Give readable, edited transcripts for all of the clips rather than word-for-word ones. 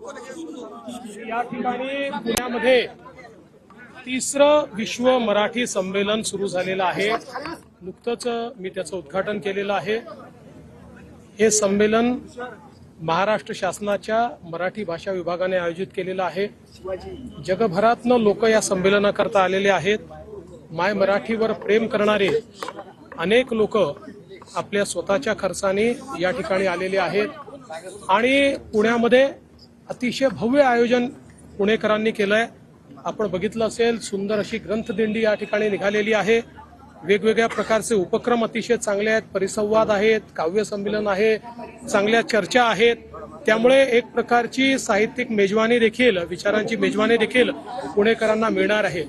या ठिकाणी पुण्यामध्ये तिसरं विश्व मराठी संमेलन सुरू झालेलं आहे। नुकतंच मी त्याचं उद्घाटन केलेलं आहे। हे संमेलन महाराष्ट्र शासनाच्या मराठी भाषा विभागाने आयोजित केलेलं आहे। जगभरातनं लोक या संमेलनाकरता आलेले आहेत। माय मराठीवर प्रेम करणारे अनेक लोक आपल्या स्वतःच्या खर्चाने या ठिकाणी आलेले आहेत आणि पुण्यामध्ये अतिशय भव्य आयोजन पुणेकरांनी केलंय। आपण बघितलं असेल, सुंदर अशी ग्रंथदिंडी या ठिकाणी निघालेली आहे। वेगवेगळ्या प्रकारचे उपक्रम अतिशय चांगले आहेत, परिसंवाद आहेत, काव्य संमेलन आहे, चांगल्या चर्चा आहेत। त्यामुळे एक प्रकारची साहित्यिक मेजवानी देखील, विचारांची मेजवानी देखील पुणेकरांना मिळणार आहे।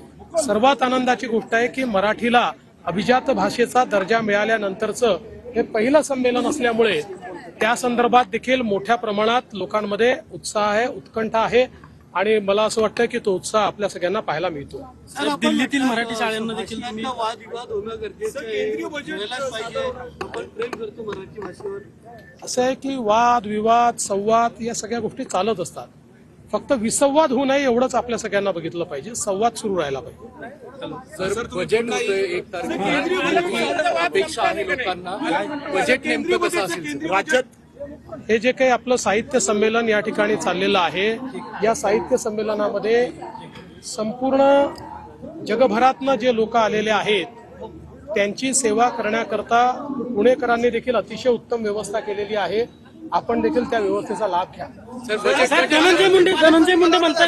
सर्वात आनंदाची गोष्ट आहे की मराठीला अभिजात भाषेचा दर्जा मिळाल्यानंतरचं हे पहिलं संमेलन असल्यामुळे त्या संदर्भात देखील मोठ्या प्रमाणात लोकांमध्ये उत्साह आहे, उत्कंठा आहे आणि मला असं वाटतं की तो उत्साह आपल्या सगळ्यांना पाहायला मिळतो। दिल्लीतील मराठी शाळांना देखील तुम्ही वादविवाद होणं गरजेचं आहे, आपण प्रेम करतो मराठी भाषेवर। असं आहे की वाद विवाद संवाद या सगळ्या गोष्टी चालत असतात, फक्त विसंवाद होऊ नये एवढंच आपल्या सगळ्यांना बघितलं पाहिजे, संवाद सुरू राहायला पाहिजे। सर, बजेट होतंय 1 तारखेला, अपेक्षा आहे लोकांना, बजेट नेमकं कसं असेल राज्यात? हे जे काही आपलं साहित्य संमेलन या ठिकाणी चाललेलं आहे, या साहित्य संमेलनामध्ये संपूर्ण जगभरातनं जे लोक आलेले आहेत त्यांची सेवा करण्याकरता पुणेकरांनी देखील अतिशय उत्तम व्यवस्था केलेली आहे। आपण देखील त्या व्यवस्थेचा लाभ घ्या। धनंजय मुंडे म्हणतात